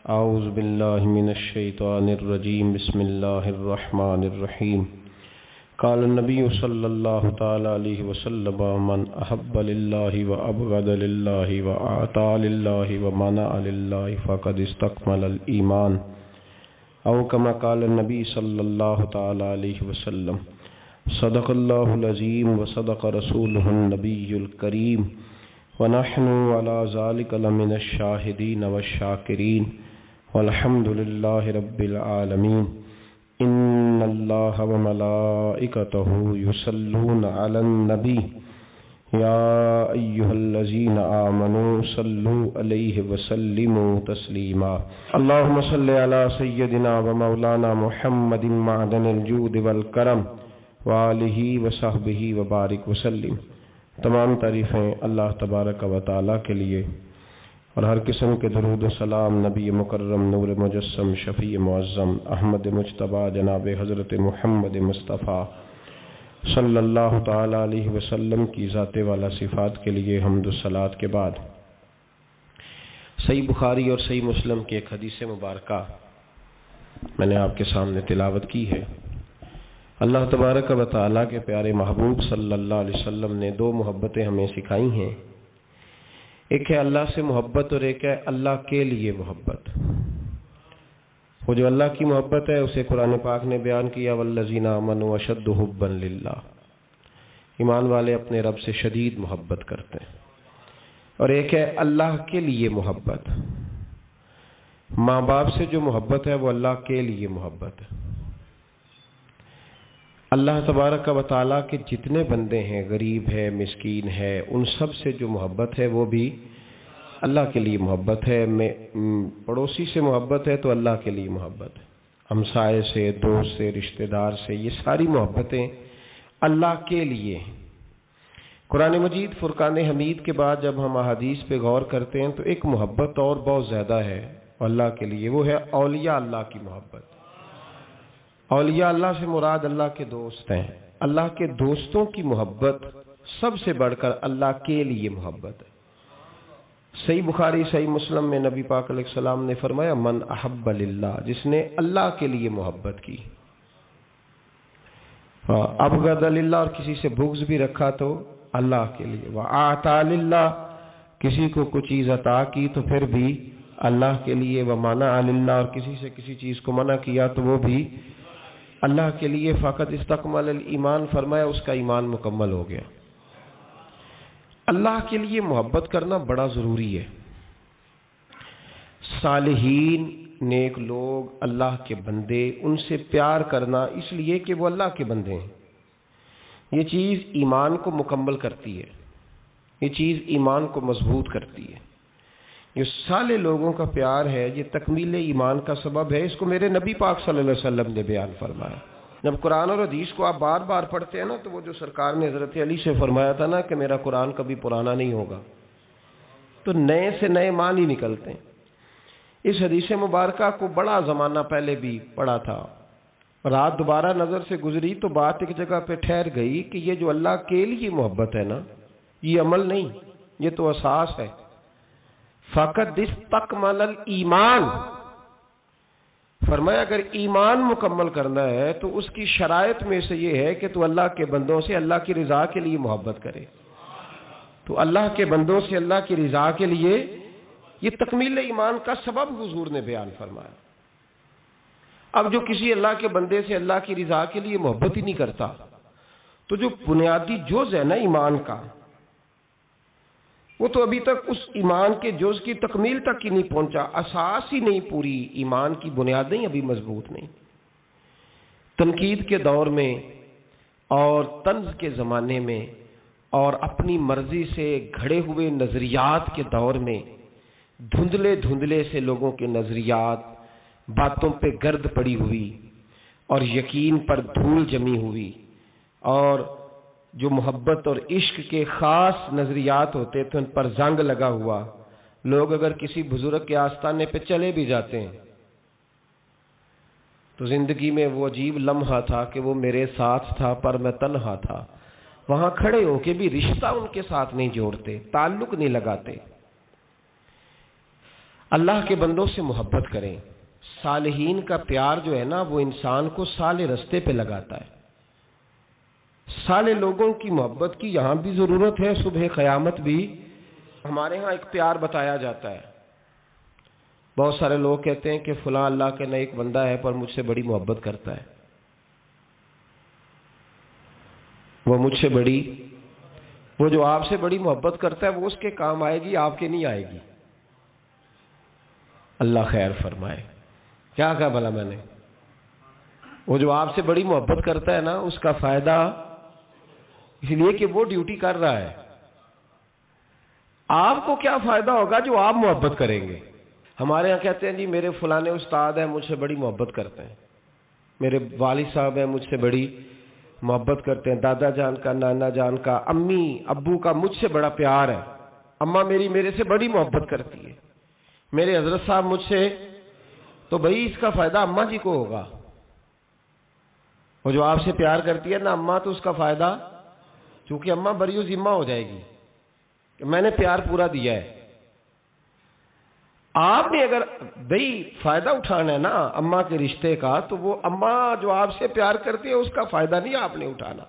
اعوذ باللہ من الشیطان الرجیم بسم اللہ الرحمن الرحیم قال النبی صلی اللہ تعالی علیہ وسلم من احب للہ وابغض للہ واعطى للہ ومنع للہ فقد استکمل الایمان او کما قال النبی صلی اللہ تعالی علیہ وسلم صدق اللہ العظیم وصدق رسولہ النبی الکریم ونحن على ذلك لمن الشاہدین والشاکرین والحمد للہ رب العالمین ان اللہ وملائکتہ یصلون علی النبی یا ایہا الذین آمنوا صلوا علیہ وسلموا تسلیما اللہم صل علی سیدنا ومولانا محمد معدن الجود والکرم وآلہ وصحبہ وبارک وسلم۔ تمام تعریفیں اللہ تبارک و تعالیٰ کے لیے اور ہر قسم کے درود و سلام نبی مکرم نور مجسم شفیع معظم احمد مجتبیٰ جناب حضرت محمد مصطفیٰ صلی اللہ تعالیٰ علیہ وسلم کی ذات والا صفات کے لیے حمد و صلوات کے بعد صحیح بخاری اور صحیح مسلم کی ایک حدیث مبارکہ میں نے آپ کے سامنے تلاوت کی ہے۔ اللہ تبارک و تعالیٰ کے پیارے محبوب صلی اللہ علیہ وسلم نے دو محبتیں ہمیں سکھائی ہیں، ایک ہے اللہ سے محبت اور ایک ہے اللہ کے لیے محبت۔ وہ جو اللہ کی محبت ہے اسے قرآن پاک نے بیان کیا والذین آمنوا اشد حبا للہ، ایمان والے اپنے رب سے شدید محبت کرتے ہیں، اور ایک ہے اللہ کے لیے محبت۔ ماں باپ سے جو محبت ہے وہ اللہ کے لیے محبت ہے۔ اللہ تبارک و تعالیٰ کے جتنے بندے ہیں، غریب ہے، مسکین ہے، ان سب سے جو محبت ہے وہ بھی اللہ کے لیے محبت ہے۔ پڑوسی سے محبت ہے تو اللہ کے لیے محبت ہے، ہمسائے سے، دوست سے، رشتہ دار سے، یہ ساری محبتیں اللہ کے لیے ہیں۔ قرآن مجید فرقان حمید کے بعد جب ہم احادیث پہ غور کرتے ہیں تو ایک محبت اور بہت زیادہ ہے اللہ کے لیے، وہ ہے اولیاء اللہ کی محبت۔ اولیاء اللہ سے مراد اللہ کے دوست ہیں۔ اللہ کے دوستوں کی محبت سب سے بڑھ کر اللہ کے لیے محبت ہے۔ صحیح بخاری صحیح مسلم میں نبی پاک علیہ السلام نے فرمایا من احب للہ، جس نے اللہ کے لیے محبت کی، ابغض للہ، اور کسی سے بغض بھی رکھا تو اللہ کے لیے، واعطى للہ، کسی کو کوئی چیز عطا کی تو پھر بھی اللہ کے لیے، ومنع للہ، اور کسی سے کسی چیز کو منع کیا تو وہ بھی اللہ کے لیے، فقط استکمل الایمان، فرمایا اس کا ایمان مکمل ہو گیا۔ اللہ کے لیے محبت کرنا بڑا ضروری ہے۔ صالحین، نیک لوگ، اللہ کے بندے، ان سے پیار کرنا اس لیے کہ وہ اللہ کے بندے ہیں، یہ چیز ایمان کو مکمل کرتی ہے، یہ چیز ایمان کو مضبوط کرتی ہے۔ جو صالح لوگوں کا پیار ہے یہ تکمیل ایمان کا سبب ہے، اس کو میرے نبی پاک صلی اللہ علیہ وسلم نے بیان فرمایا۔ جب قرآن اور حدیث کو آپ بار بار پڑھتے ہیں نا تو وہ جو سرکار نے حضرت علی سے فرمایا تھا نا کہ میرا قرآن کبھی پرانا نہیں ہوگا، تو نئے سے نئے معنی نکلتے ہیں۔ اس حدیث مبارکہ کو بڑا زمانہ پہلے بھی پڑھا تھا، رات دوبارہ نظر سے گزری تو بات ایک جگہ پہ ٹھہر گئی کہ یہ جو اللہ کے لیے محبت ہے نا، یہ عمل نہیں، یہ تو اساس ہے۔ فقط استکمل الایمان، فرمایا اگر ایمان مکمل کرنا ہے تو اس کی شرائط میں سے یہ ہے کہ تو اللہ کے بندوں سے اللہ کی رضا کے لیے محبت کرے، تو اللہ کے بندوں سے اللہ کی رضا کے لیے، یہ تکمیل ایمان کا سبب حضور نے بیان فرمایا۔ اب جو کسی اللہ کے بندے سے اللہ کی رضا کے لیے محبت ہی نہیں کرتا تو جو بنیادی جز ہے نا ایمان کا، وہ تو ابھی تک اس ایمان کے جز کی تکمیل تک ہی نہیں پہنچا، اساس ہی نہیں پوری، ایمان کی بنیادیں ابھی مضبوط نہیں۔ تنقید کے دور میں اور طنز کے زمانے میں اور اپنی مرضی سے گھڑے ہوئے نظریات کے دور میں دھندلے دھندلے سے لوگوں کے نظریات، باتوں پہ گرد پڑی ہوئی اور یقین پر دھول جمی ہوئی، اور جو محبت اور عشق کے خاص نظریات ہوتے تھے ان پر زنگ لگا ہوا، لوگ اگر کسی بزرگ کے آستانے پہ چلے بھی جاتے ہیں تو زندگی میں وہ عجیب لمحہ تھا کہ وہ میرے ساتھ تھا پر میں تنہا تھا، وہاں کھڑے ہو کے بھی رشتہ ان کے ساتھ نہیں جوڑتے، تعلق نہیں لگاتے۔ اللہ کے بندوں سے محبت کریں. صالحین کا پیار جو ہے نا وہ انسان کو صالح رستے پہ لگاتا ہے. صالح لوگوں کی محبت کی یہاں بھی ضرورت ہے، صبح قیامت بھی. ہمارے ہاں ایک پیار بتایا جاتا ہے. بہت سارے لوگ کہتے ہیں کہ فلاں اللہ کے نیک بندہ ہے پر مجھ سے بڑی محبت کرتا ہے، وہ مجھ سے بڑی، وہ جو آپ سے بڑی محبت کرتا ہے وہ اس کے کام آئے گی، آپ کے نہیں آئے گی. اللہ خیر فرمائے. کیا کہا بھلا میں نے؟ وہ جو آپ سے بڑی محبت کرتا ہے نا اس کا فائدہ اس لیے کہ وہ ڈیوٹی کر رہا ہے. آپ کو کیا فائدہ ہوگا جو آپ محبت کریں گے؟ ہمارے یہاں کہتے ہیں جی میرے فلانے استاد ہیں مجھ سے بڑی محبت کرتے ہیں، میرے والد صاحب ہیں مجھ سے بڑی محبت کرتے ہیں، دادا جان کا، نانا جان کا، امی ابو کا مجھ سے بڑا پیار ہے، اماں میری میرے سے بڑی محبت کرتی ہے، میرے حضرت صاحب مجھ سے. تو بھائی اس کا فائدہ اماں جی کو ہوگا. وہ جو آپ سے پیار کرتی ہے نا اماں، تو اس کا فائدہ چونکہ اماں بری و ذمہ ہو جائے گی کہ میں نے پیار پورا دیا ہے. آپ نے اگر بھائی فائدہ اٹھانا ہے نا اماں کے رشتے کا، تو وہ اماں جو آپ سے پیار کرتی ہے اس کا فائدہ نہیں آپ نے اٹھانا،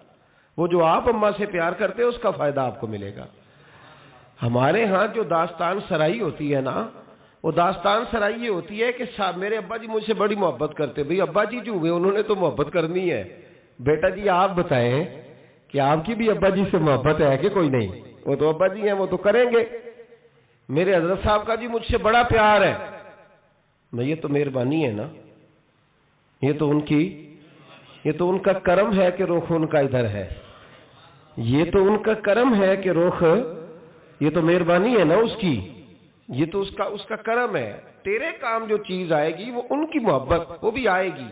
وہ جو آپ اماں سے پیار کرتے ہیں اس کا فائدہ آپ کو ملے گا. ہمارے ہاں جو داستان سرائی ہوتی ہے نا، وہ داستان سرائی یہ ہوتی ہے کہ صاحب میرے ابا جی مجھ سے بڑی محبت کرتے. بھئی ابا جی جو ہوئے انہوں نے تو محبت کرنی ہے. بیٹا جی آپ بتائیں کہ آپ کی بھی ابا جی سے محبت ہے کہ کوئی نہیں؟ وہ تو ابا جی ہیں، وہ تو کریں گے. میرے حضرت صاحب کا جی مجھ سے بڑا پیار ہے. یہ تو مہربانی ہے نا، یہ تو ان کا کرم ہے کہ رخ ان کا ادھر ہے. یہ تو ان کا کرم ہے کہ رخ، یہ تو مہربانی ہے نا اس کی، یہ تو اس کا کرم ہے. تیرے کام جو چیز آئے گی وہ ان کی محبت وہ بھی آئے گی.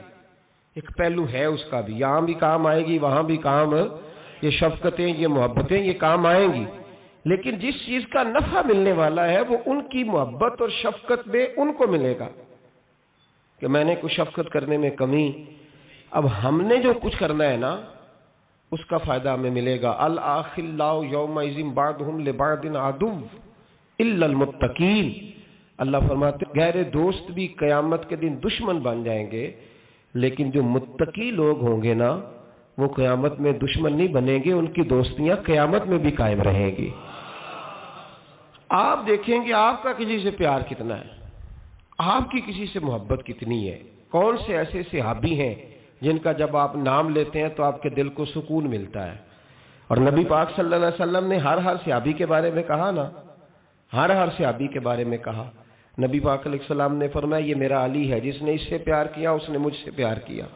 ایک پہلو ہے اس کا بھی، یہاں بھی کام آئے گی وہاں بھی کام، یہ شفقتیں یہ محبتیں یہ کام آئیں گی. لیکن جس چیز کا نفع ملنے والا ہے وہ ان کی محبت اور شفقت میں ان کو ملے گا کہ میں نے کچھ شفقت کرنے میں کمی. اب ہم نے جو کچھ کرنا ہے نا اس کا فائدہ ہمیں ملے گا. الاخلاء یومئذ بعضهم لبعض عدو الا المتقین. اللہ فرماتے ہیں گہرے دوست بھی قیامت کے دن دشمن بن جائیں گے، لیکن جو متقی لوگ ہوں گے نا وہ قیامت میں دشمن نہیں بنیں گے، ان کی دوستیاں قیامت میں بھی قائم رہیں گی. آپ دیکھیں گے آپ کا کسی سے پیار کتنا ہے، آپ کی کسی سے محبت کتنی ہے. کون سے ایسے صحابی ہیں جن کا جب آپ نام لیتے ہیں تو آپ کے دل کو سکون ملتا ہے. اور نبی پاک صلی اللہ علیہ وسلم نے ہر صحابی کے بارے میں کہا نا، ہر صحابی کے بارے میں کہا. نبی پاک علیہ السلام نے فرمایا یہ میرا علی ہے، جس نے اس سے پیار کیا اس نے مجھ سے پیار کیا.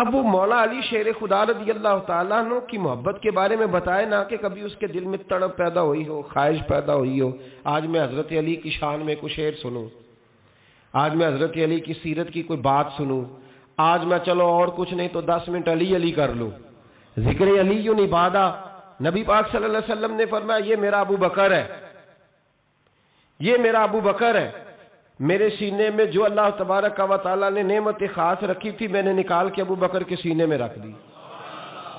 اب وہ مولا علی شیر خدا رضی اللہ تعالیٰ عنہ کی محبت کے بارے میں بتائے نہ کہ کبھی اس کے دل میں تڑپ پیدا ہوئی ہو، خواہش پیدا ہوئی ہو آج میں حضرت علی کی شان میں کچھ شعر سنوں، آج میں حضرت علی کی سیرت کی کوئی بات سنوں، آج میں چلو اور کچھ نہیں تو 10 منٹ علی کر لوں. ذکر علی عبادہ. نبی پاک صلی اللہ علیہ وسلم نے فرمایا یہ میرا ابو بکر ہے، یہ میرا ابو بکر ہے. میرے سینے میں جو اللہ تبارک و تعالیٰ نے نعمت خاص رکھی تھی میں نے نکال کے ابو بکر کے سینے میں رکھ دی.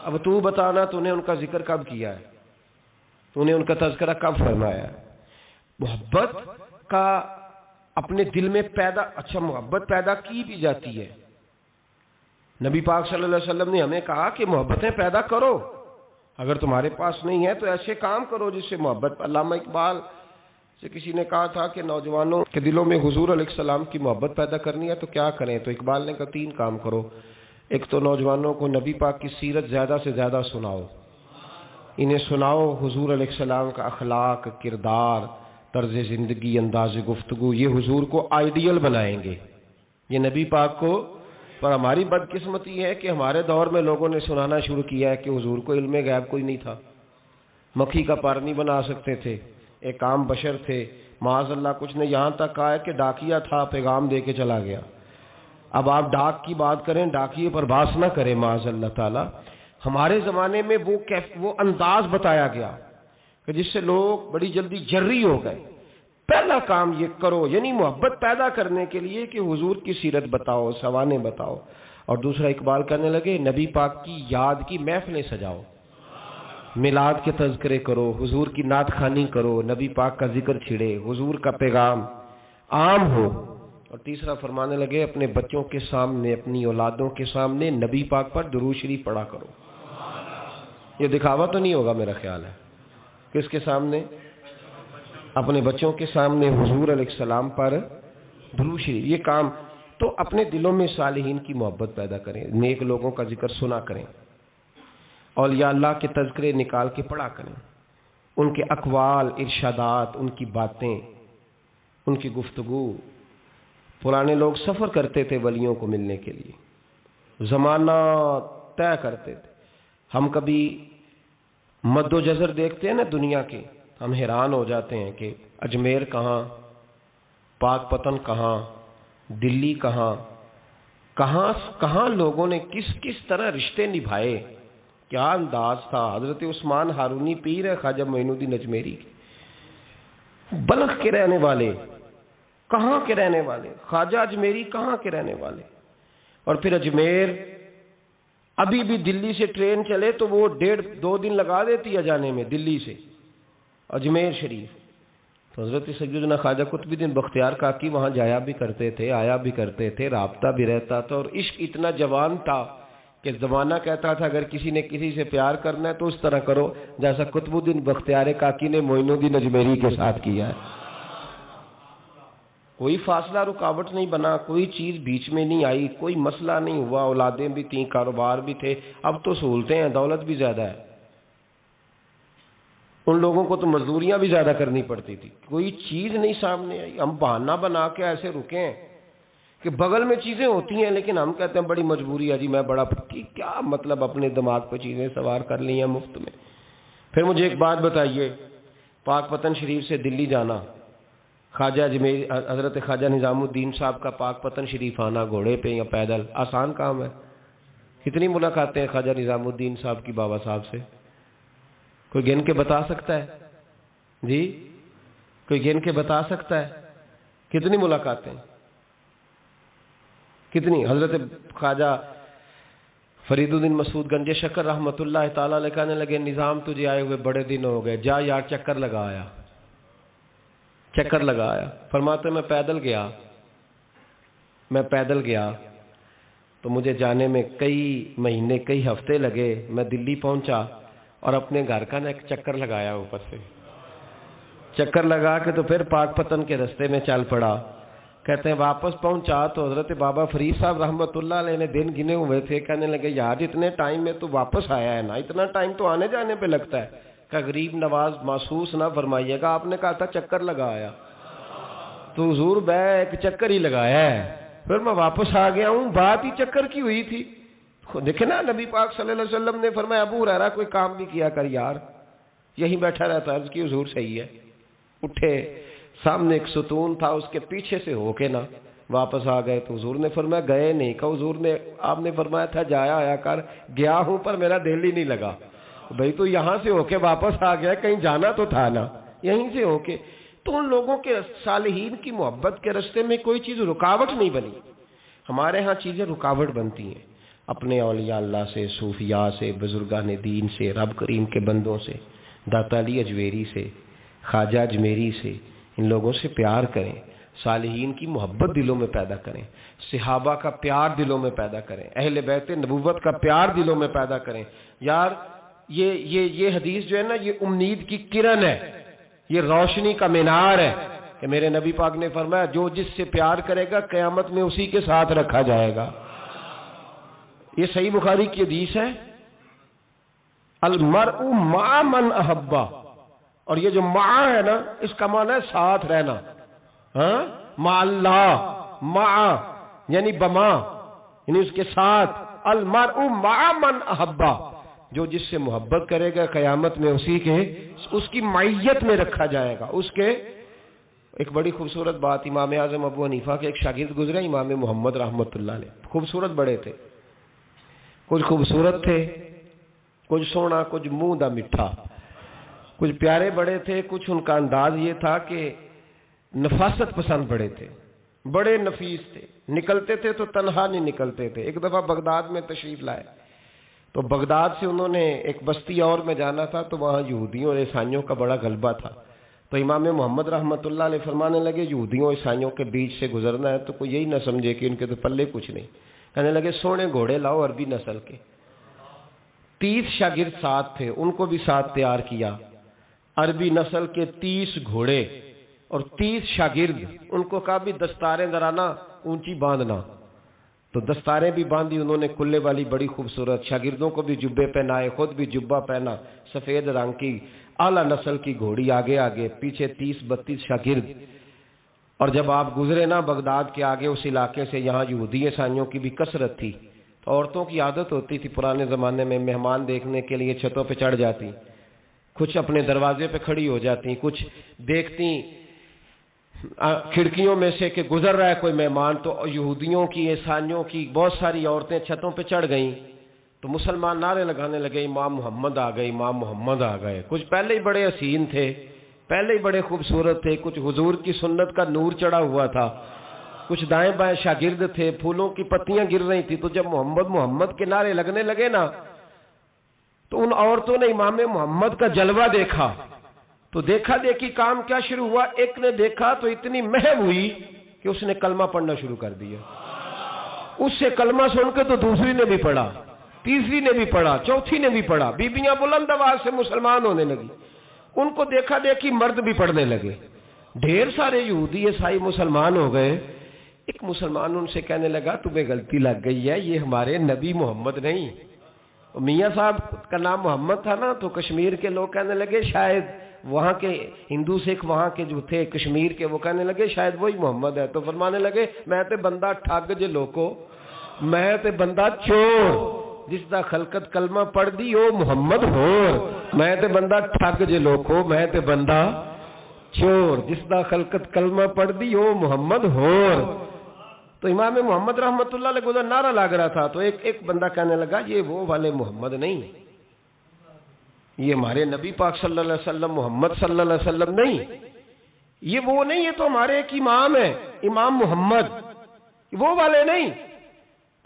اب تو بتانا تو نے ان کا ذکر کب کیا ہے، تو نے ان کا تذکرہ کب فرمایا ہے؟ محبت کا اپنے دل میں اچھا محبت پیدا کی بھی جاتی ہے. نبی پاک صلی اللہ علیہ وسلم نے ہمیں کہا کہ محبتیں پیدا کرو. اگر تمہارے پاس نہیں ہے تو ایسے کام کرو جس سے محبت. علامہ اقبال سے کسی نے کہا تھا کہ نوجوانوں کے دلوں میں حضور علیہ السلام کی محبت پیدا کرنی ہے تو کیا کریں؟ تو اقبال نے کہا 3 کام کرو. ایک تو نوجوانوں کو نبی پاک کی سیرت زیادہ سے زیادہ سناؤ، انہیں سناؤ حضور علیہ السلام کا اخلاق، کردار، طرز زندگی، انداز گفتگو، یہ حضور کو آئیڈیل بنائیں گے. یہ نبی پاک کو. پر ہماری بدقسمتی ہے کہ ہمارے دور میں لوگوں نے سنانا شروع کیا ہے کہ حضور کو علم غیب کوئی نہیں تھا، مکھی کا پر نہیں بنا سکتے تھے، ایک عام بشر تھے. معاذ اللہ کچھ نے یہاں تک کہا ہے کہ ڈاکیا تھا، پیغام دے کے چلا گیا. اب آپ ڈاک کی بات کریں، ڈاکیے پر باس نہ کریں معاذ اللہ تعالی. ہمارے زمانے میں وہ انداز بتایا گیا کہ جس سے لوگ بڑی جلدی جری ہو گئے. پہلا کام یہ کرو، یعنی محبت پیدا کرنے کے لیے کہ حضور کی سیرت بتاؤ، سوانے بتاؤ. اور دوسرا اقبال کہنے لگے نبی پاک کی یاد کی محفلیں سجاؤ، میلاد کے تذکرے کرو، حضور کی نعت خوانی کرو، نبی پاک کا ذکر چھڑے، حضور کا پیغام. عام ہو. اور تیسرا فرمانے لگے اپنے بچوں کے سامنے، اپنی اولادوں کے سامنے نبی پاک پر درود شریف پڑھا کرو. یہ دکھاوا تو نہیں ہوگا میرا خیال ہے. کس کے سامنے؟ اپنے بچوں کے سامنے حضور علیہ السلام پر درود شریف. یہ کام تو اپنے دلوں میں صالحین کی محبت پیدا کریں، نیک لوگوں کا ذکر سنا کریں، اولیاء اللہ کے تذکرے نکال کے پڑھا کریں، ان کے اقوال، ارشادات، ان کی باتیں، ان کی گفتگو. پرانے لوگ سفر کرتے تھے ولیوں کو ملنے کے لیے، زمانہ طے کرتے تھے. ہم کبھی مد و جزر دیکھتے ہیں نا دنیا کے، ہم حیران ہو جاتے ہیں کہ اجمیر کہاں، پاک پتن کہاں، دلی کہاں، کہاں کہاں لوگوں نے کس کس طرح رشتے نبھائے. کیا انداز تھا. حضرت عثمان ہارونی پیر ہے خواجہ معین الدین اجمیری کے، بلخ کے رہنے والے، کہاں کے رہنے والے. خواجہ اجمیری کہاں کے رہنے والے. اور پھر اجمیر ابھی بھی دلی سے ٹرین چلے تو وہ 1.5-2 دن لگا دیتی ہے جانے میں دلی سے اجمیر شریف. تو حضرت سیدنا خواجہ قطب الدین بختیار کاکی وہاں جایا بھی کرتے تھے، آیا بھی کرتے تھے، رابطہ بھی رہتا تھا. اور عشق اتنا جوان تھا کہ زمانہ کہتا تھا اگر کسی نے کسی سے پیار کرنا ہے تو اس طرح کرو جیسا قطب الدین بختیار کاکی نے معین الدین اجمیری کے ساتھ کیا ہے. کوئی فاصلہ رکاوٹ نہیں بنا، کوئی چیز بیچ میں نہیں آئی، کوئی مسئلہ نہیں ہوا. اولادیں بھی تھیں، کاروبار بھی تھے. اب تو سہولتیں ہیں، دولت بھی زیادہ ہے. ان لوگوں کو تو مزدوریاں بھی زیادہ کرنی پڑتی تھی، کوئی چیز نہیں سامنے آئی. ہم بہانہ بنا کے ایسے رکے ہیں کہ بغل میں چیزیں ہوتی ہیں لیکن ہم کہتے ہیں بڑی مجبوری ہے جی، میں بڑا کیا مطلب اپنے دماغ پہ چیزیں سوار کر لی ہیں مفت میں. پھر مجھے ایک بات بتائیے، پاک پتن شریف سے دلی جانا، خواجہ اجمیر حضرت خواجہ نظام الدین صاحب کا پاک پتن شریف آنا گھوڑے پہ یا پیدل آسان کام ہے؟ کتنی ملاقاتیں ہیں خواجہ نظام الدین صاحب کی بابا صاحب سے؟ کوئی گن کے بتا سکتا ہے؟ جی کوئی گن کے بتا سکتا ہے کتنی ملاقاتیں، کتنی؟ حضرت خواجہ فرید الدین مسعود گنج شکر رحمۃ اللہ تعالیٰ علیہ کہنے لگے نظام تجھے آئے ہوئے بڑے دن ہو گئے، جا یار چکر لگا آیا. چکر لگایا. فرماتے میں پیدل گیا تو مجھے جانے میں کئی مہینے کئی ہفتے لگے. میں دلی پہنچا اور اپنے گھر کا نا ایک چکر لگایا، اوپر سے چکر لگا کے تو پھر پاک پتن کے رستے میں چل پڑا. کہتے ہیں واپس پہنچا تو حضرت بابا فرید صاحب رحمۃ اللہ علیہ نے دن گنے ہوئے تھے. کہنے لگے یار اتنے ٹائم میں تو واپس آیا ہے نا، اتنا ٹائم تو آنے جانے پہ لگتا ہے. کہ غریب نواز محسوس نہ فرمائیے گا، آپ نے کہا تھا چکر لگایا تو حضور ایک چکر ہی لگایا ہے، پھر میں واپس آ گیا ہوں. بات ہی چکر کی ہوئی تھی. دیکھیں نا نبی پاک صلی اللہ علیہ وسلم نے فرمایا ابو ہریرہ کوئی کام بھی کیا کر یار، یہیں بیٹھا رہتا. عرض کی حضور صحیح ہے. اٹھے، سامنے ایک ستون تھا اس کے پیچھے سے ہو کے نا واپس آ گئے. تو حضور نے فرمایا گئے نہیں. کہ حضور نے آپ نے فرمایا تھا جایا آیا کر. گیا ہوں پر میرا دل ہی نہیں لگا. بھئی تو یہاں سے ہو کے واپس آ گیا، کہیں جانا تو تھا نا، یہیں سے ہو کے. تو ان لوگوں کے صالحین کی محبت کے راستے میں کوئی چیز رکاوٹ نہیں بنی. ہمارے ہاں چیزیں رکاوٹ بنتی ہیں اپنے اولیاء اللہ سے، صوفیاء سے، بزرگان دین سے، رب کریم کے بندوں سے، داتا علی اجویری سے، خواجہ اجمیری سے. ان لوگوں سے پیار کریں، صالحین کی محبت دلوں میں پیدا کریں، صحابہ کا پیار دلوں میں پیدا کریں، اہل بیت نبوت کا پیار دلوں میں پیدا کریں. یار یہ حدیث جو ہے نا، یہ امید کی کرن ہے، یہ روشنی کا مینار ہے کہ میرے نبی پاک نے فرمایا جو جس سے پیار کرے گا قیامت میں اسی کے ساتھ رکھا جائے گا. یہ صحیح بخاری کی حدیث ہے، المرء مع من احبہ. اور یہ جو مع ہے نا، اس کا معنی ہے ساتھ رہنا. ہاں، مع اللہ، مع یعنی بما یعنی اس کے ساتھ. المرء مع من احبہ، جو جس سے محبت کرے گا قیامت میں اس کی معیت میں رکھا جائے گا. اس کے ایک بڑی خوبصورت بات امام اعظم ابو حنیفہ کے ایک شاگرد گزرے، امام محمد رحمۃ اللہ علیہ. خوبصورت بڑے تھے، کچھ خوبصورت تھے، کچھ سونا، کچھ منہ دا میٹھا، کچھ پیارے بڑے تھے. کچھ ان کا انداز یہ تھا کہ نفاست پسند بڑے تھے، بڑے نفیس تھے. نکلتے تھے تو تنہا نہیں نکلتے تھے. ایک دفعہ بغداد میں تشریف لائے تو بغداد سے انہوں نے ایک بستی اور میں جانا تھا، تو وہاں یہودیوں اور عیسائیوں کا بڑا غلبہ تھا. تو امام محمد رحمۃ اللہ علیہ فرمانے لگے یہودیوں عیسائیوں کے بیچ سے گزرنا ہے تو کوئی یہی نہ سمجھے کہ ان کے تو پلے کچھ نہیں. کہنے لگے سونے گھوڑے لاؤ عربی نسل کے. 30 شاگرد ساتھ تھے، ان کو بھی ساتھ تیار کیا. عربی نسل کے 30 گھوڑے اور 30 شاگرد. ان کو کہا بھی دستاریں درانا اونچی باندھنا، تو دستاریں بھی باندھی انہوں نے کلے والی بڑی خوبصورت. شاگردوں کو بھی جبے پہنائے، خود بھی جبہ پہنا سفید رنگ کی اعلیٰ نسل کی گھوڑی آگے آگے، پیچھے 30-32 شاگرد. اور جب آپ گزرے نا بغداد کے آگے اس علاقے سے، یہاں یہودی عیسائیوں کی بھی کثرت تھی، تو عورتوں کی عادت ہوتی تھی پرانے زمانے میں مہمان دیکھنے کے لیے چھتوں پہ چڑھ جاتی، کچھ اپنے دروازے پہ کھڑی ہو جاتی، کچھ دیکھتی کھڑکیوں میں سے کہ گزر رہا ہے کوئی مہمان. تو یہودیوں کی عیسائیوں کی بہت ساری عورتیں چھتوں پہ چڑھ گئیں. تو مسلمان نعرے لگانے لگے امام محمد آ گئے، امام محمد آ گئے. کچھ پہلے ہی بڑے حسین تھے، پہلے ہی بڑے خوبصورت تھے، کچھ حضور کی سنت کا نور چڑھا ہوا تھا، کچھ دائیں بائیں شاگرد تھے، پھولوں کی پتیاں گر رہی تھی. تو جب محمد محمد کے نعرے لگنے لگے نا تو ان عورتوں نے امام محمد کا جلوہ دیکھا. تو دیکھا دیکھی کام کیا شروع ہوا، ایک نے دیکھا تو اتنی محو ہوئی کہ اس نے کلمہ پڑھنا شروع کر دیا. اس سے کلمہ سن کے تو دوسری نے بھی پڑھا، تیسری نے بھی پڑھا، چوتھی نے بھی پڑھا. بیبیاں بلند آواز سے مسلمان ہونے لگی. ان کو دیکھا دیکھی مرد بھی پڑھنے لگے. ڈھیر سارے یہودی عیسائی مسلمان ہو گئے. ایک مسلمان ان سے کہنے لگا تمہیں غلطی لگ گئی ہے، یہ ہمارے نبی محمد نہیں. میاں صاحب کا نام محمد تھا نا، تو کشمیر کے لوگ کہنے لگے شاید وہاں کے ہندو سکھ وہاں کے جو تھے کشمیر کے، وہ کہنے لگے شاید وہی محمد ہے. تو فرمانے لگے میں تے بندہ ٹھگ جے لوکو، میں تے بندہ چور، جس دا خلقت کلمہ پڑھ دی او محمد ہور. میں تے بندہ ٹھگ جے لوکو، میں تے بندہ چور، جس دا خلقت کلمہ پڑھ دی او محمد ہور. تو امام محمد رحمۃ اللہ علیہ کو نعرہ لگ رہا تھا. تو ایک بندہ کہنے لگا یہ وہ والے محمد نہیں، یہ ہمارے نبی پاک صلی اللہ علیہ وسلم محمد صلی اللہ علیہ وسلم نہیں، یہ وہ نہیں، یہ تو ہمارے ایک امام ہے امام محمد، وہ والے نہیں.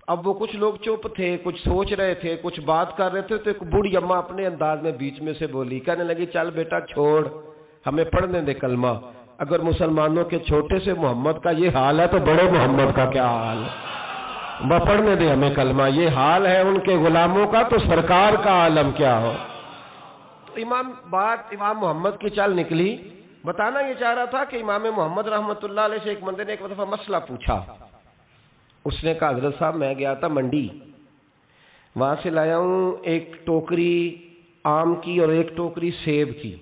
اب وہ کچھ لوگ چپ تھے، کچھ سوچ رہے تھے، کچھ بات کر رہے تھے. تو ایک بوڑھی اماں اپنے انداز میں بیچ میں سے بولی، کہنے لگی چل بیٹا چھوڑ، ہمیں پڑھنے دے کلمہ. اگر مسلمانوں کے چھوٹے سے محمد کا یہ حال ہے تو بڑے محمد کا کیا حال ہے؟ پڑھنے دے ہمیں کلمہ. یہ حال ہے ان کے غلاموں کا تو سرکار کا عالم کیا ہو. امام محمد کی چل نکلی. بتانا یہ چاہ رہا تھا کہ امام محمد رحمۃ اللہ علیہ سے ایک بندے نے ایک دفعہ مسئلہ پوچھا. اس نے کہا حضرت صاحب میں گیا تھا منڈی، وہاں سے لایا ہوں ایک ٹوکری آم کی اور ایک ٹوکری سیب کی،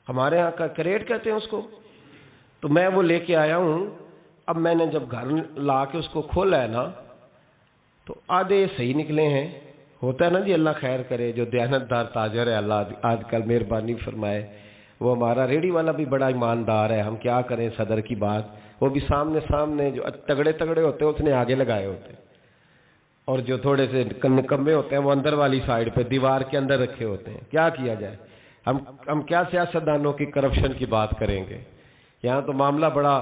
ہمارے ہاں کا کریٹ کہتے ہیں اس کو. تو میں وہ لے کے آیا ہوں. اب میں نے جب گھر لا کے اس کو کھولا ہے نا تو آدھے صحیح نکلے ہیں. ہوتا ہے نا جی، اللہ خیر کرے، جو دیانت دار تاجر ہے اللہ آج کل مہربانی فرمائے. وہ ہمارا ریڑھی والا بھی بڑا ایماندار ہے، ہم کیا کریں صدر کی بات. وہ بھی سامنے جو تگڑے ہوتے ہیں اس نے آگے لگائے ہوتے ہیں، اور جو تھوڑے سے نکمے ہوتے ہیں وہ اندر والی سائڈ پہ دیوار کے اندر رکھے ہوتے ہیں. کیا کیا جائے، ہم کیا سیاستدانوں کی کرپشن کی بات کریں گے. یہاں تو معاملہ بڑا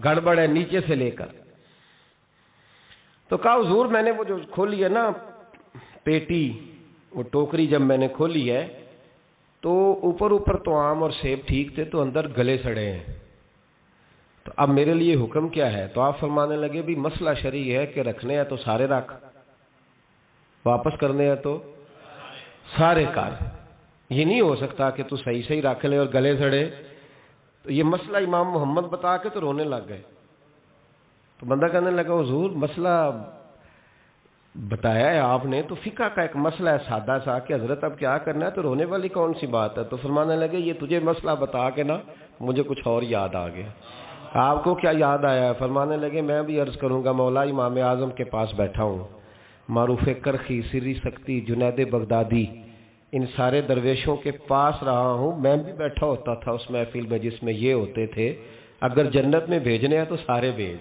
گڑبڑ ہے نیچے سے لے کر. تو کہا حضور میں نے وہ جو کھولی ہے نا پیٹی، وہ ٹوکری جب میں نے کھولی ہے تو اوپر تو آم اور سیب ٹھیک تھے، تو اندر گلے سڑے ہیں. تو اب میرے لیے حکم کیا ہے؟ تو آپ فرمانے لگے بھی مسئلہ شرعی ہے کہ رکھنے ہیں تو سارے رکھ، واپس کرنے ہیں تو سارے کر. یہ نہیں ہو سکتا کہ تو صحیح رکھ لے اور گلے سڑے. تو یہ مسئلہ امام محمد بتا کے تو رونے لگ گئے. تو بندہ کہنے لگا حضور مسئلہ بتایا ہے آپ نے تو فقہ کا ایک مسئلہ ہے سادہ سا کہ حضرت اب کیا کرنا ہے، تو رونے والی کون سی بات ہے؟ تو فرمانے لگے یہ تجھے مسئلہ بتا کے نا مجھے کچھ اور یاد آ گیا. آپ کو کیا یاد آیا ہے؟ فرمانے لگے میں بھی عرض کروں گا مولا امام اعظم کے پاس بیٹھا ہوں، معروف کرخی، سری سکتی، جنید بغدادی، ان سارے درویشوں کے پاس رہا ہوں. میں بھی بیٹھا ہوتا تھا اس محفل میں جس میں یہ ہوتے تھے. اگر جنت میں بھیجنے ہیں تو سارے بھیج.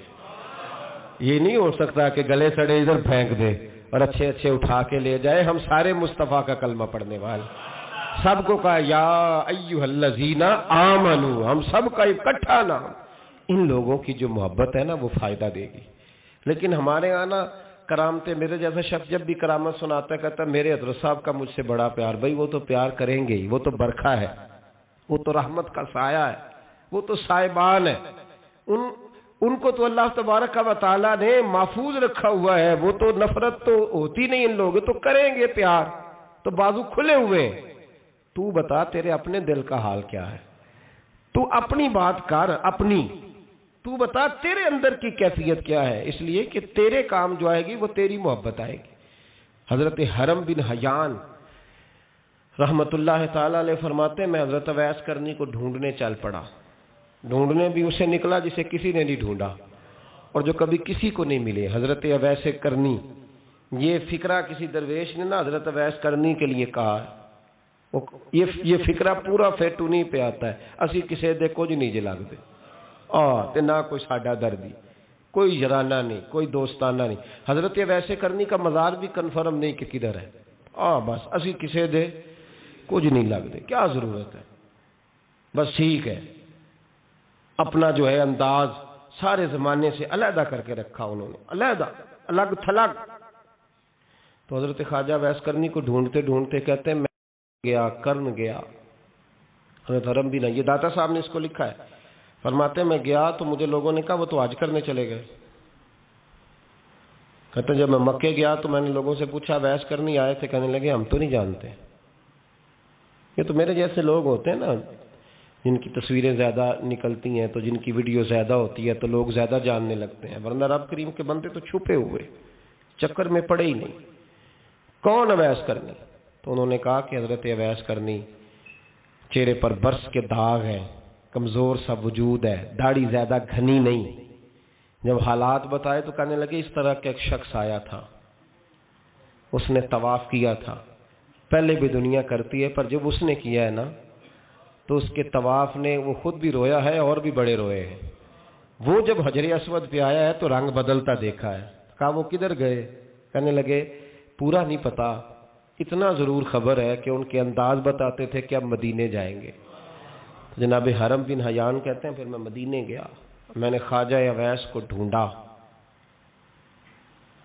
یہ نہیں ہو سکتا کہ گلے سڑے ادھر پھینک دے اور اچھے اٹھا کے لے جائے. ہم سارے مصطفیٰ کا کلمہ پڑھنے والے، سب کو کہا یا ایھا الذین آمنوا، ہم سب کا اکٹھا نام. ان لوگوں کی جو محبت ہے نا وہ فائدہ دے گی. لیکن ہمارے یہاں نا کرامتیں، میرے جیسا شخص جب بھی کرامت سناتا ہے کہتا ہے میرے حضرت صاحب کا مجھ سے بڑا پیار. بھائی وہ تو پیار کریں گے ہی، وہ تو برکھا ہے، وہ تو رحمت کا سایہ ہے، وہ تو صاحبان ہے، ان کو تو اللہ تبارک و تعالیٰ نے محفوظ رکھا ہوا ہے، وہ تو نفرت تو ہوتی نہیں ان لوگوں تو کریں گے پیار، تو بازو کھلے ہوئے ہیں۔ تو بتا تیرے اپنے دل کا حال کیا ہے، تو اپنی بات کر، اپنی تو بتا تیرے اندر کی کیفیت کیا ہے، اس لیے کہ تیرے کام جو آئے گی وہ تیری محبت آئے گی۔ حضرت حرم بن حیان رحمت اللہ تعالی علیہ فرماتے ہیں میں حضرت اویس کرنی کو ڈھونڈنے چل پڑا، ڈھونڈنے بھی اسے نکلا جسے کسی نے نہیں ڈھونڈا اور جو کبھی کسی کو نہیں ملے، حضرت اویس کرنی۔ یہ فکرہ کسی درویش نے نا حضرت اویس کرنی کے لیے کہا ہے، یہ فکرہ پورا فیٹونی پہ آتا ہے، اسی کسی دے کچھ نہیں جے لگتے تے نہ کوئی ساڈا دردی، کوئی یارانہ نہیں، کوئی دوستانہ نہیں۔ حضرت اویس کرنی کا مزار بھی کنفرم نہیں کہ کدھر ہے، بس اسی کسی دے کچھ نہیں لگتے، کیا ضرورت ہے، بس ٹھیک ہے۔ اپنا جو ہے انداز سارے زمانے سے علیحدہ کر کے رکھا انہوں نے، علیحدہ، الگ تھلگ۔ تو حضرت خواجہ اویس کرنی کو ڈھونڈتے ڈھونڈتے کہتے ہیں میں گیا، کرن گیا۔ حضرت حرم بھی نہیں، یہ داتا صاحب نے اس کو لکھا ہے، فرماتے ہیں میں گیا تو مجھے لوگوں نے کہا وہ تو حج کرنے چلے گئے۔ کہتے ہیں جب میں مکے گیا تو میں نے لوگوں سے پوچھا اویس کرنی آئے تھے، کہنے لگے ہم تو نہیں جانتے۔ یہ تو میرے جیسے لوگ ہوتے ہیں نا جن کی تصویریں زیادہ نکلتی ہیں تو جن کی ویڈیو زیادہ ہوتی ہے تو لوگ زیادہ جاننے لگتے ہیں، ورنہ رب کریم کے بندے تو چھپے ہوئے چکر میں پڑے ہی نہیں۔ کون اویس کرنی؟ تو انہوں نے کہا کہ حضرت اویس کرنی، چہرے پر برس کے داغ ہیں، کمزور سا وجود ہے، داڑھی زیادہ گھنی نہیں۔ جب حالات بتائے تو کہنے لگے اس طرح کا ایک شخص آیا تھا، اس نے طواف کیا تھا، پہلے بھی دنیا کرتی ہے پر جب اس نے کیا ہے نا تو اس کے طواف نے وہ خود بھی رویا ہے اور بھی بڑے روئے ہیں۔ وہ جب حجر اسود پہ آیا ہے تو رنگ بدلتا دیکھا ہے۔ کہا وہ کدھر گئے؟ کہنے لگے پورا نہیں پتا، اتنا ضرور خبر ہے کہ ان کے انداز بتاتے تھے کہ اب مدینے جائیں گے۔ جناب حرم بن حیان کہتے ہیں پھر میں مدینے گیا، میں نے خواجہ اویس کو ڈھونڈا،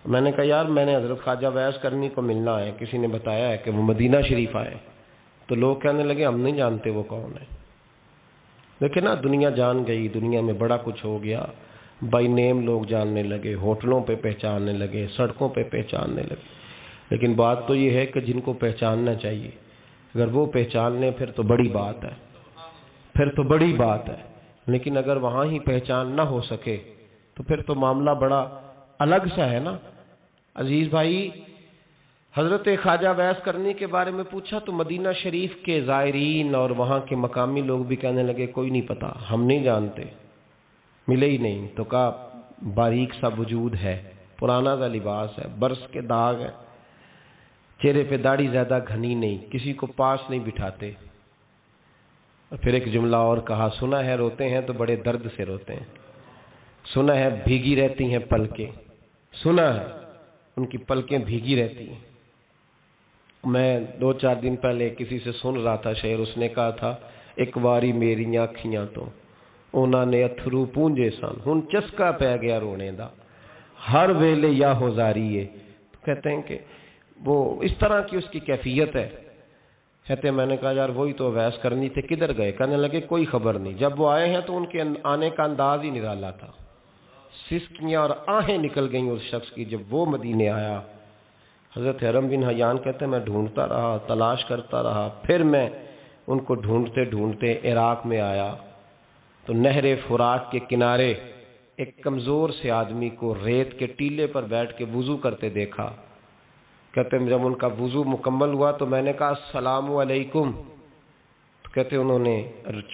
میں نے کہا یار میں نے حضرت خواجہ اویس کرنی کو ملنا ہے، کسی نے بتایا ہے کہ وہ مدینہ شریف آئے، تو لوگ کہنے لگے ہم نہیں جانتے وہ کون ہے۔ دیکھیں نا دنیا جان گئی، دنیا میں بڑا کچھ ہو گیا، بائی نیم لوگ جاننے لگے، ہوٹلوں پہ پہچاننے لگے، سڑکوں پہ پہچاننے لگے، لیکن بات تو یہ ہے کہ جن کو پہچاننا چاہیے اگر وہ پہچان لیں پھر تو بڑی بات ہے، پھر تو بڑی بات ہے، لیکن اگر وہاں ہی پہچان نہ ہو سکے تو پھر تو معاملہ بڑا الگ سا ہے نا۔ عزیز بھائی، حضرت خواجہ اویس کرنی کے بارے میں پوچھا تو مدینہ شریف کے زائرین اور وہاں کے مقامی لوگ بھی کہنے لگے کوئی نہیں پتا، ہم نہیں جانتے، ملے ہی نہیں۔ تو کہا باریک سا وجود ہے، پرانا سا لباس ہے، برس کے داغ ہے، چہرے پہ داڑھی زیادہ گھنی نہیں، کسی کو پاس نہیں بٹھاتے۔ اور پھر ایک جملہ اور کہا، سنا ہے روتے ہیں تو بڑے درد سے روتے ہیں، سنا ہے بھیگی رہتی ہیں پلکیں، سنا ہے ان کی پلکیں بھیگی رہتی ہیں۔ میں 2-4 دن پہلے کسی سے سن رہا تھا شعر، اس نے کہا تھا ایک واری میری آنکھیاں تو انہوں نے اتھرو پونجے سن، ہن چسکا پہ گیا رونے دا، ہر ویلے یا ہوزاری ہے۔ تو کہتے ہیں کہ وہ اس طرح کی اس کی کیفیت ہے۔ کہتے ہیں میں نے کہا یار وہی تو اویس کرنی تھے، کدھر گئے؟ کہنے لگے کوئی خبر نہیں، جب وہ آئے ہیں تو ان کے آنے کا انداز ہی نرالا تھا، سسکیاں اور آہیں نکل گئیں اس شخص کی جب وہ مدینے آیا۔ حضرت حرم بن حیان کہتے ہیں میں ڈھونڈتا رہا، تلاش کرتا رہا، پھر میں ان کو ڈھونڈتے ڈھونڈتے عراق میں آیا تو نہر فرات کے کنارے ایک کمزور سے آدمی کو ریت کے ٹیلے پر بیٹھ کے وضو کرتے دیکھا۔ کہتے ہیں جب ان کا وضو مکمل ہوا تو میں نے کہا السلام علیکم، تو کہتے ہیں انہوں نے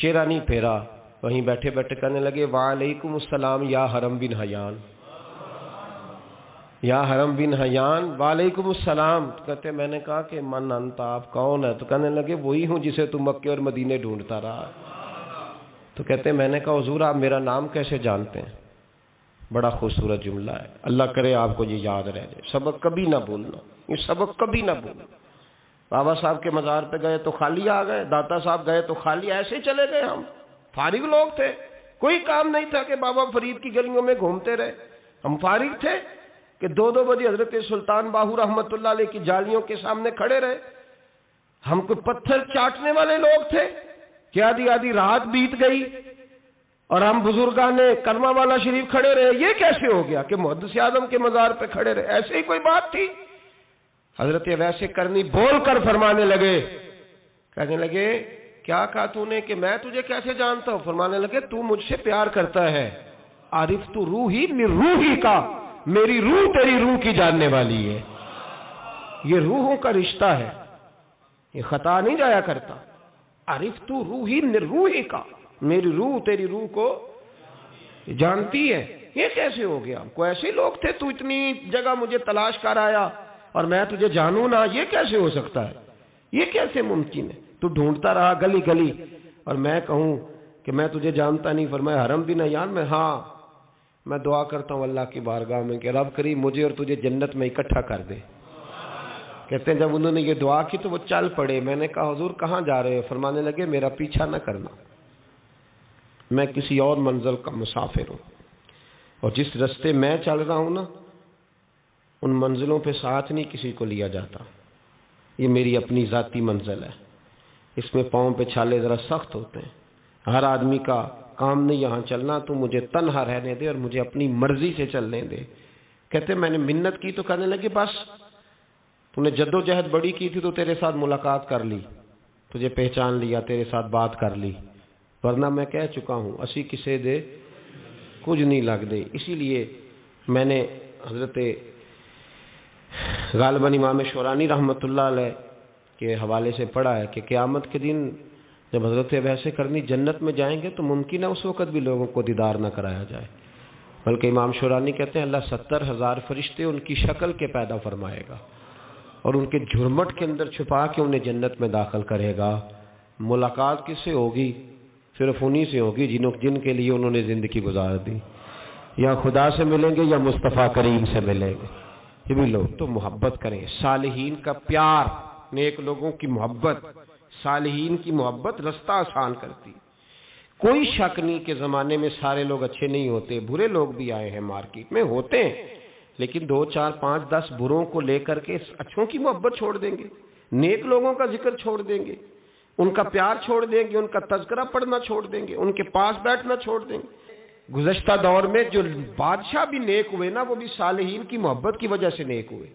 چہرہ نہیں پھیرا، وہیں بیٹھے بیٹھے کہنے لگے وعلیکم السلام یا حرم بن حیان، یا حرم بن حیان وعلیکم السلام۔ تو کہتے ہیں میں نے کہا کہ من انت، آپ کون ہے؟ تو کہنے لگے وہی ہوں جسے تم مکے اور مدینے ڈھونڈتا رہا۔ تو کہتے ہیں میں نے کہا حضور آپ میرا نام کیسے جانتے ہیں؟ بڑا خوبصورت جملہ ہے، اللہ کرے آپ کو یہ یاد رہ جائے، سبق کبھی نہ بھولنا، یہ سبق کبھی نہ بھولنا۔ بابا صاحب کے مزار پہ گئے تو خالی آ گئے، داتا صاحب گئے تو خالی ایسے ہی چلے گئے، ہم فارغ لوگ تھے، کوئی کام نہیں تھا کہ بابا فرید کی گلیوں میں گھومتے رہے، ہم فارغ تھے کہ 2-2 بجے حضرت سلطان باہو رحمت اللہ علیہ کی جالیوں کے سامنے کھڑے رہے، ہم کوئی پتھر چاٹنے والے لوگ تھے کہ آدھی آدھی رات بیت گئی اور ہم بزرگان کرما والا شریف کھڑے رہے. یہ کیسے ہو گیا کہ محدث اعظم کے مزار پہ کھڑے رہے؟ ایسے ہی کوئی بات تھی؟ حضرت ویسے کرنی بول کر فرمانے لگے، کہنے لگے کیا کہا تو نے کہ میں تجھے کیسے جانتا ہوں؟ فرمانے لگے تو مجھ سے پیار کرتا ہے. عارف تو روحی من روحی کا، میری روح تیری روح کی جاننے والی ہے. یہ روحوں کا رشتہ ہے، یہ خطا نہیں جایا کرتا. عارف تو روحی من روحی کا، میری روح تیری روح کو جانتی ہے. یہ کیسے ہو گیا؟ کوئی ایسے لوگ تھے تو اتنی جگہ مجھے تلاش کر آیا اور میں تجھے جانوں نہ؟ یہ کیسے ہو سکتا ہے؟ یہ کیسے ممکن ہے؟ تو ڈھونڈتا رہا گلی گلی اور میں کہوں کہ میں تجھے جانتا نہیں. فرمایا حرم بھی نہ یار میں، ہاں میں دعا کرتا ہوں اللہ کی بارگاہ میں کہ رب کریم مجھے اور تجھے جنت میں اکٹھا کر دے. کہتے ہیں جب انہوں نے یہ دعا کی تو وہ چل پڑے. میں نے کہا حضور کہاں جا رہے ہو؟ فرمانے لگے میرا پیچھا نہ کرنا، میں کسی اور منزل کا مسافر ہوں، اور جس رستے میں چل رہا ہوں نا ان منزلوں پہ ساتھ نہیں کسی کو لیا جاتا. یہ میری اپنی ذاتی منزل ہے، اس میں پاؤں پہ چھالے ذرا سخت ہوتے ہیں. ہر آدمی کا کام نہیں یہاں چلنا، تو مجھے تنہا رہنے دے اور مجھے اپنی مرضی سے چلنے دے. کہتے میں نے منت کی تو کہنے لگے بس تو نے جد و جہد بڑی کی تھی تو تیرے ساتھ ملاقات کر لی، تجھے پہچان لیا، تیرے ساتھ بات کر لی، ورنہ میں کہہ چکا ہوں اسی کسے دے کچھ نہیں لگ دے. اسی لیے میں نے حضرت غالباً امام شورانی رحمۃ اللہ علیہ کے حوالے سے پڑھا ہے کہ قیامت کے دن جب حضرت ویسے کرنی جنت میں جائیں گے تو ممکن ہے اس وقت بھی لوگوں کو دیدار نہ کرایا جائے، بلکہ امام شورانی کہتے ہیں اللہ 70,000 فرشتے ان کی شکل کے پیدا فرمائے گا اور ان کے جھرمٹ کے اندر چھپا کے انہیں جنت میں داخل کرے گا. ملاقات کس سے ہوگی؟ صرف انہی سے ہوگی جن کے لیے انہوں نے زندگی گزار دی. یا خدا سے ملیں گے یا مصطفیٰ کریم سے ملیں گے. یہ بھی لوگ تو محبت کریں. صالحین کا پیار، نیک لوگوں کی محبت، صالحین کی محبت رستہ آسان کرتی. کوئی شک نہیں کہ زمانے میں سارے لوگ اچھے نہیں ہوتے، برے لوگ بھی آئے ہیں مارکیٹ میں، ہوتے ہیں، لیکن 2 4 5 10 بروں کو لے کر کے اچھوں کی محبت چھوڑ دیں گے، نیک لوگوں کا ذکر چھوڑ دیں گے، ان کا پیار چھوڑ دیں گے، ان کا تذکرہ پڑھنا چھوڑ دیں گے، ان کے پاس بیٹھنا چھوڑ دیں گے. گزشتہ دور میں جو بادشاہ بھی نیک ہوئے نا وہ بھی صالحین کی محبت کی وجہ سے نیک ہوئے.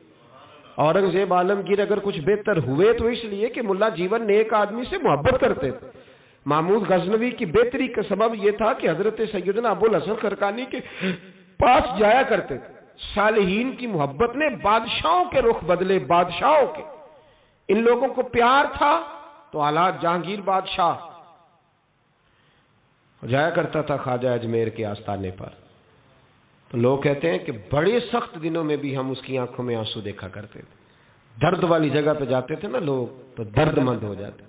اورنگزیب عالمگیر اگر کچھ بہتر ہوئے تو اس لیے کہ ملا جیون نیک آدمی سے محبت کرتے تھے. محمود غزنوی کی بہتری کا سبب یہ تھا کہ حضرت سیدنا ابو الحسن خرقانی کے پاس جایا کرتے تھے. صالحین کی محبت نے بادشاہوں کے رخ بدلے، بادشاہوں کے. ان لوگوں کو پیار تھا تو حالات جہانگیر بادشاہ جایا کرتا تھا خواجہ اجمیر کے آستانے پر، تو لوگ کہتے ہیں کہ بڑے سخت دنوں میں بھی ہم اس کی آنکھوں میں آنسو دیکھا کرتے تھے. درد والی جگہ پہ جاتے تھے نا لوگ تو درد مند ہو جاتے.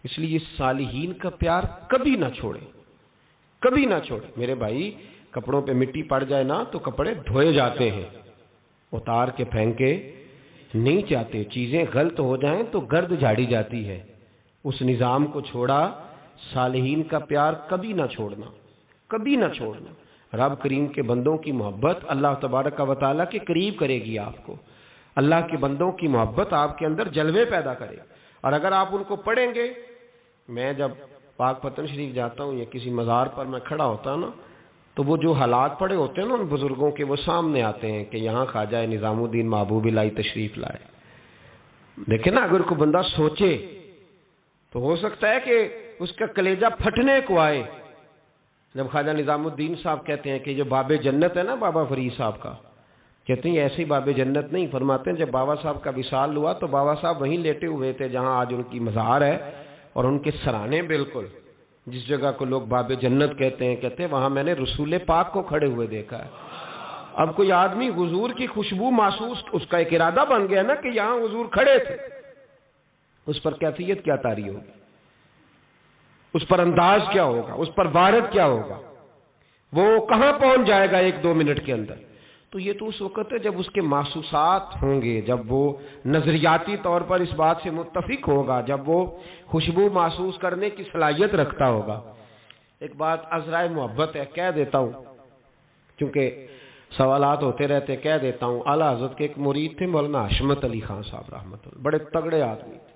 اس لیے صالحین کا پیار کبھی نہ چھوڑیں، کبھی نہ چھوڑیں. میرے بھائی کپڑوں پہ مٹی پڑ جائے نا تو کپڑے دھوئے جاتے ہیں، اتار کے پھینکے نہیں چاہتے. چیزیں غلط ہو جائیں تو گرد جھاڑی جاتی ہے. اس نظام کو چھوڑا. صالحین کا پیار کبھی نہ چھوڑنا، کبھی نہ چھوڑنا. رب کریم کے بندوں کی محبت اللہ تبارک و تعالیٰ کے قریب کرے گی آپ کو. اللہ کے بندوں کی محبت آپ کے اندر جلوے پیدا کرے. اور اگر آپ ان کو پڑھیں گے، میں جب پاک پتن شریف جاتا ہوں یا کسی مزار پر میں کھڑا ہوتا ہوں نا تو وہ جو حالات پڑے ہوتے ہیں نا ان بزرگوں کے وہ سامنے آتے ہیں کہ یہاں خواجہ نظام الدین محبوب الہی تشریف لائے. دیکھیں نا اگر کوئی بندہ سوچے تو ہو سکتا ہے کہ اس کا کلیجہ پھٹنے کو آئے جب خواجہ نظام الدین صاحب کہتے ہیں کہ جو باب جنت ہے نا بابا فرید صاحب کا، کہتے ہیں ایسی باب جنت نہیں. فرماتے ہیں جب بابا صاحب کا وصال ہوا تو بابا صاحب وہیں لیٹے ہوئے تھے جہاں آج ان کی مزار ہے، اور ان کے سرانے بالکل جس جگہ کو لوگ باب جنت کہتے ہیں وہاں میں نے رسول پاک کو کھڑے ہوئے دیکھا ہے. اب کوئی آدمی حضور کی خوشبو محسوس، اس کا ایک ارادہ بن گیا نا کہ یہاں حضور کھڑے تھے، اس پر کیفیت کیا طاری ہوگی، اس پر انداز کیا ہوگا، اس پر وارد کیا ہوگا، وہ کہاں پہنچ جائے گا 1-2 منٹ کے اندر. تو یہ تو اس وقت ہے جب اس کے محسوسات ہوں گے، جب وہ نظریاتی طور پر اس بات سے متفق ہوگا، جب وہ خوشبو محسوس کرنے کی صلاحیت رکھتا ہوگا. ایک بات عذرائے محبت ہے، کہہ دیتا ہوں کیونکہ سوالات ہوتے رہتے، کہہ دیتا ہوں. اعلیٰ حضرت کے ایک مرید تھے مولانا حشمت علی خان صاحب رحمۃ اللہ، بڑے تگڑے آدمی تھے.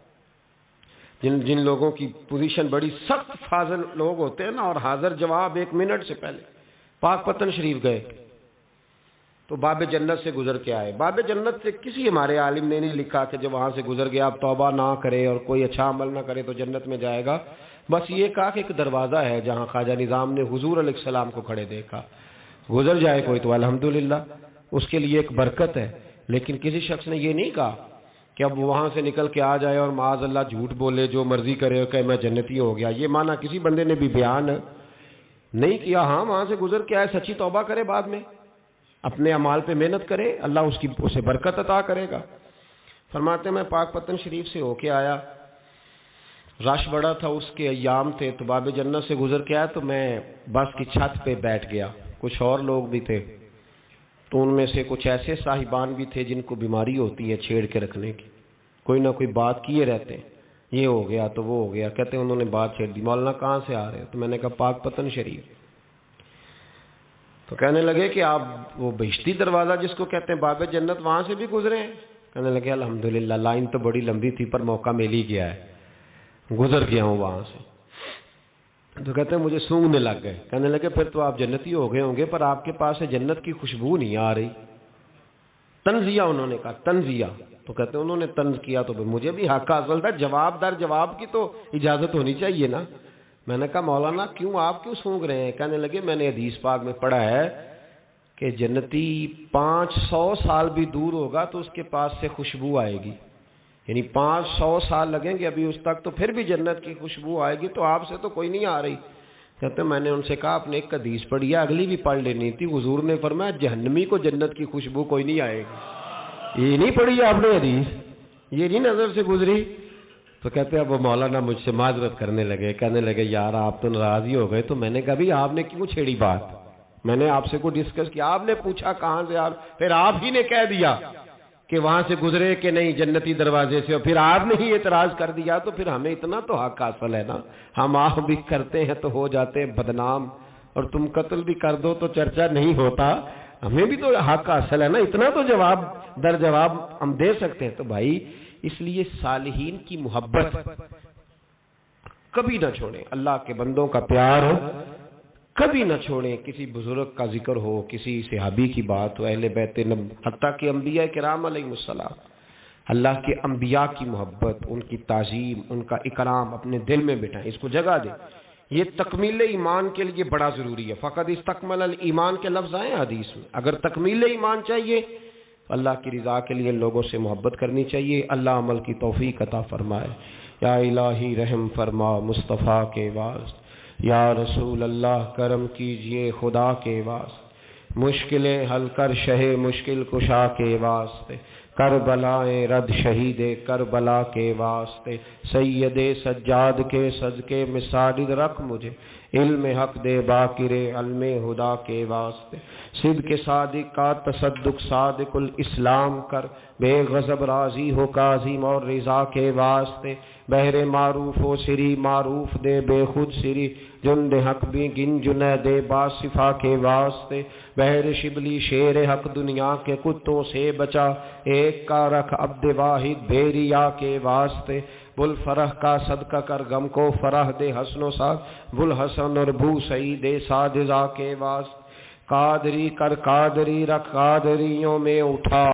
جن لوگوں کی پوزیشن بڑی سخت فاضل لوگ ہوتے ہیں نا، اور حاضر جواب 1 منٹ سے پہلے پاک پتن شریف گئے تو باب جنت سے گزر کے آئے. باب جنت سے کسی ہمارے عالم نے نہیں لکھا کہ جب وہاں سے گزر گیا اب توبہ نہ کرے اور کوئی اچھا عمل نہ کرے تو جنت میں جائے گا. بس یہ کہا کہ ایک دروازہ ہے جہاں خواجہ نظام نے حضور علیہ السلام کو کھڑے دیکھا، گزر جائے کوئی تو الحمدللہ اس کے لیے ایک برکت ہے. لیکن کسی شخص نے یہ نہیں کہا کہ اب وہاں سے نکل کے آ جائے اور معاذ اللہ جھوٹ بولے، جو مرضی کرے اور کہ میں جنتی ہو گیا. یہ معنی کسی بندے نے بھی بیان نہیں کیا. ہاں وہاں سے گزر کے آئے، سچی توبہ کرے، بعد میں اپنے اعمال پہ محنت کرے، اللہ اسے برکت عطا کرے گا. فرماتے میں پاک پتن شریف سے ہو کے آیا، رش بڑا تھا، اس کے ایام تھے، تو باب جنت سے گزر کے آیا تو میں بس کی چھت پہ بیٹھ گیا. کچھ اور لوگ بھی تھے تو ان میں سے کچھ ایسے صاحبان بھی تھے جن کو بیماری ہوتی ہے چھیڑ کے رکھنے کی، کوئی نہ کوئی بات کیے رہتے ہیں، یہ ہو گیا تو وہ ہو گیا. کہتے ہیں انہوں نے بات چھیڑ دی، مولانا کہاں سے آ رہے تو میں نے کہا پاک پتن شریف. تو کہنے لگے کہ آپ وہ بہشتی دروازہ جس کو کہتے ہیں باب جنت وہاں سے بھی گزرے ہیں؟ کہنے لگے الحمدللہ لائن تو بڑی لمبی تھی پر موقع مل ہی گیا ہے، گزر گیا ہوں وہاں سے. تو کہتے ہیں مجھے سونگنے لگ گئے. کہنے لگے پھر تو آپ جنتی ہو گئے ہوں گے پر آپ کے پاس سے جنت کی خوشبو نہیں آ رہی. تنزیہ انہوں نے کہا، تنزیہ. تو کہتے ہیں انہوں نے طنز کیا تو مجھے بھی حق حاصل تھا، جواب در جواب کی تو اجازت ہونی چاہیے نا. میں نے کہا مولانا آپ کیوں سونگ رہے ہیں؟ کہنے لگے میں نے حدیث پاک میں پڑھا ہے کہ جنتی 500 سال بھی دور ہوگا تو اس کے پاس سے خوشبو آئے گی، یعنی 500 سال لگیں گے ابھی اس تک تو پھر بھی جنت کی خوشبو آئے گی. تو آپ سے تو کوئی نہیں آ رہی. کہتے ہیں میں نے ان سے کہا آپ نے ایک حدیث پڑھی ہے، اگلی بھی پڑھ لینی تھی. حضور نے فرمایا جہنمی کو جنت کی خوشبو کوئی نہیں آئے گی. یہ نہیں پڑھی آپ نے حدیث، یہ نہیں نظر سے گزری. تو کہتے ہیں اب وہ مولانا مجھ سے معذرت کرنے لگے، کہنے لگے یار آپ تو ناراض ہی ہو گئے. تو میں نے کہا بھی آپ نے کیوں چھیڑی بات؟ میں نے آپ سے کوئی ڈسکس کیا؟ آپ نے پوچھا کہاں سے، آپ پھر آپ ہی نے کہہ دیا کہ وہاں سے گزرے کہ نہیں جنتی دروازے سے، اور پھر آپ نے ہی اعتراض کر دیا. تو پھر ہمیں اتنا تو حق حاصل ہے نا، ہم آپ بھی کرتے ہیں تو ہو جاتے ہیں بدنام، اور تم قتل بھی کر دو تو چرچا نہیں ہوتا. ہمیں بھی تو حق حاصل ہے نا، اتنا تو جواب در جواب ہم دے سکتے ہیں. تو بھائی اس لیے صالحین کی محبت کبھی نہ چھوڑیں، اللہ کے بندوں کا پیار کبھی نہ چھوڑیں. کسی بزرگ کا ذکر ہو، کسی صحابی کی بات ہو، اہل بیت حتیٰ کہ انبیاء کرام علیہ السلام، اللہ کے انبیاء کی محبت، ان کی تعظیم، ان کا اکرام اپنے دل میں بٹھائیں، اس کو جگہ دیں. یہ تکمیل ایمان کے لیے بڑا ضروری ہے. فقط استکمل الایمان کے لفظ آئے حدیث میں. اگر تکمیل ایمان چاہیے اللہ کی رضا کے لیے لوگوں سے محبت کرنی چاہیے. اللہ عمل کی توفیق عطا فرمائے. یا الہی رحم فرما مصطفیٰ کے واسطے، یا رسول اللہ کرم کیجئے خدا کے واسطے، مشکلیں حل کر شہ مشکل کشا کے واسطے، کربلائیں رد شہید کربلا کے واسطے، سید سجاد کے صدقے میں ساجد رکھ مجھے، علم حق دے باقر علم خدا کے واسطے، صدق صادق کا تصدق صادق الاسلام کر، بے غضب راضی ہو کاظم اور رضا کے واسطے، بہر معروف و سری معروف دے بے خود سری، جند حق بھی گن جنید باصفا کے واسطے، بہر شبلی شیر حق دنیا کے کتوں سے بچا، ایک کا رکھ عبد واحد بے ریا کے واسطے، بل فرح کا صدقہ کر غم کو فرح دے حسن و سعد، بل حسن اور بو سعید سعد کے واسطے، قادری کر قادری رکھ قادریوں میں اٹھا